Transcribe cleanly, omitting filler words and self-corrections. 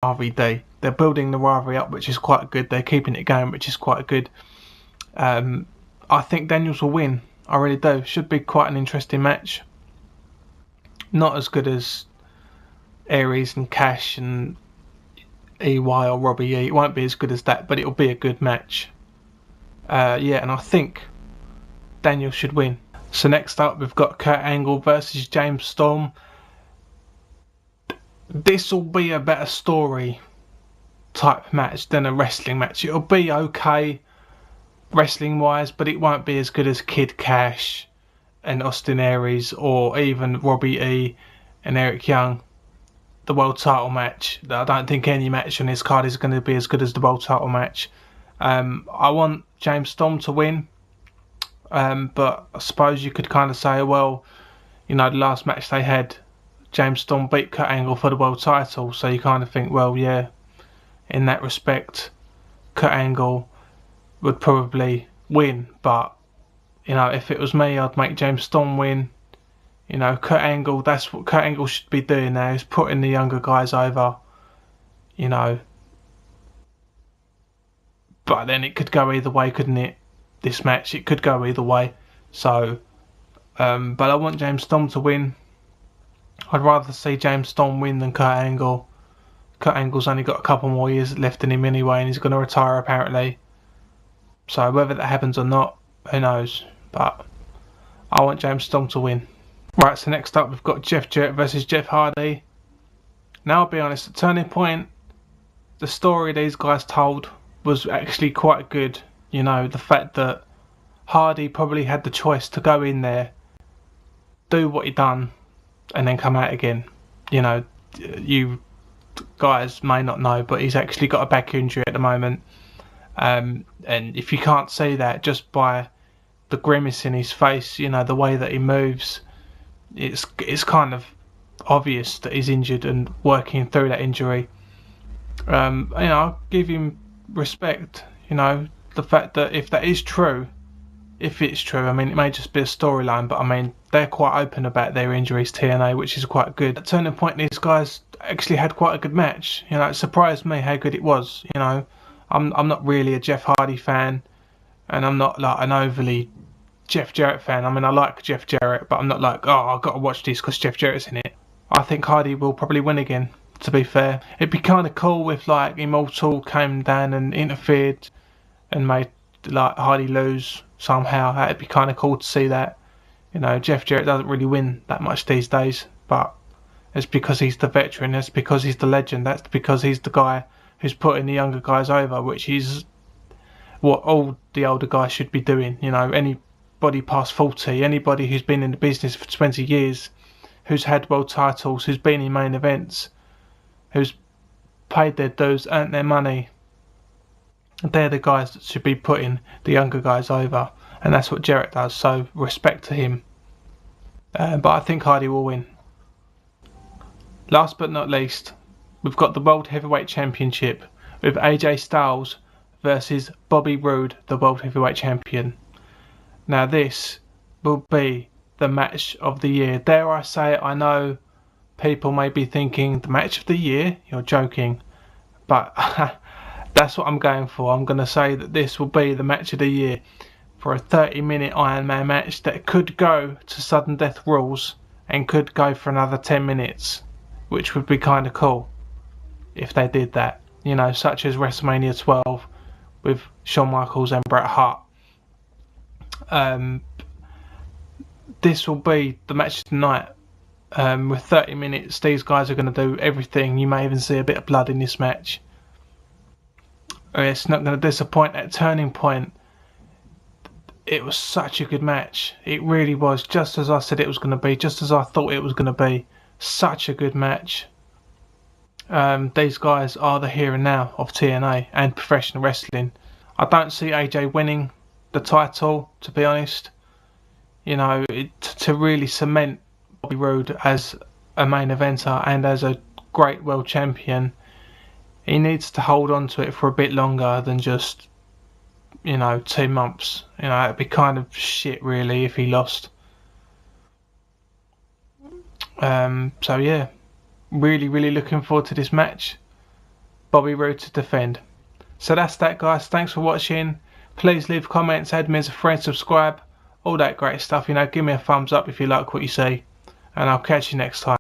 RVD. They're building the rivalry up, which is quite good. They're keeping it going, which is quite good. I think Daniels will win. I really do. Should be quite an interesting match. Not as good as Aries and Kash and EY or Robbie E. It won't be as good as that, but it'll be a good match. And I think Daniels should win. So next up, we've got Kurt Angle versus James Storm. This will be a better story type match than a wrestling match. It'll be okay wrestling wise, but it won't be as good as Kid Kash and Austin Aries, or even Robbie E and Eric Young. The world title match. I don't think any match on this card is going to be as good as the world title match. I want James Storm to win, but I suppose you could kind of say, well, the last match they had, James Storm beat Kurt Angle for the world title, so you kind of think, well, yeah, in that respect, Kurt Angle would probably win, but if it was me, I'd make James Storm win. Kurt Angle, that's what Kurt Angle should be doing now, is putting the younger guys over, but then it could go either way, couldn't it? This match, it could go either way. So, but I want James Storm to win. I'd rather see James Storm win than Kurt Angle. Kurt Angle's only got a couple more years left in him anyway, and he's going to retire apparently. So whether that happens or not, who knows? But I want James Storm to win. Right, so next up we've got Jeff Jarrett versus Jeff Hardy. Now I'll be honest, the Turning Point, the story these guys told was actually quite good. The fact that Hardy probably had the choice to go in there, do what he done, and then come out again. You guys may not know, but he's actually got a back injury at the moment. And if you can't see that just by the grimace in his face, the way that he moves, it's kind of obvious that he's injured and working through that injury. I'll give him respect. The fact that if that is true, if it's true, it may just be a storyline, but they're quite open about their injuries, TNA, which is quite good. At Turning Point, these guys actually had quite a good match. It surprised me how good it was. I'm not really a Jeff Hardy fan, and I'm not like an overly Jeff Jarrett fan. I like Jeff Jarrett, but I'm not like, oh, I've got to watch this because Jeff Jarrett's in it. I think Hardy will probably win again, to be fair. It'd be kind of cool if Immortal came down and interfered and made Hardy lose somehow. That'd be kind of cool to see that. Jeff Jarrett doesn't really win that much these days, but it's because he's the veteran, it's because he's the legend, that's because he's the guy who's putting the younger guys over, which is what all the older guys should be doing. Anybody past 40, anybody who's been in the business for 20 years, who's had world titles, who's been in main events, who's paid their dues, earned their money, they're the guys that should be putting the younger guys over, and that's what Jarrett does, so respect to him. But I think Hardy will win. Last but not least, we've got the World Heavyweight Championship with AJ Styles versus Bobby Roode, the World Heavyweight Champion. Now this will be the match of the year. Dare I say it, I know people may be thinking, the match of the year? You're joking. But that's what I'm going for. I'm going to say that this will be the match of the year for a 30-minute Iron Man match that could go to sudden death rules and could go for another 10 minutes, which would be kind of cool if they did that. Such as WrestleMania 12 with Shawn Michaels and Bret Hart. This will be the match tonight. With 30 minutes, these guys are going to do everything. You may even see a bit of blood in this match. It's not going to disappoint. At Turning Point, it was such a good match. It really was, just as I said it was going to be, just as I thought it was going to be. Such a good match. These guys are the here and now of TNA and professional wrestling. I don't see AJ winning the title, to be honest. To really cement Bobby Roode as a main eventer and as a great world champion, he needs to hold on to it for a bit longer than just 2 months. It'd be kind of shit really if he lost. So yeah, really looking forward to this match. Bobby Roode to defend. So that's that, guys. Thanks for watching. Please leave comments, add me as a friend, subscribe, all that great stuff. Give me a thumbs up if you like what you see, and I'll catch you next time.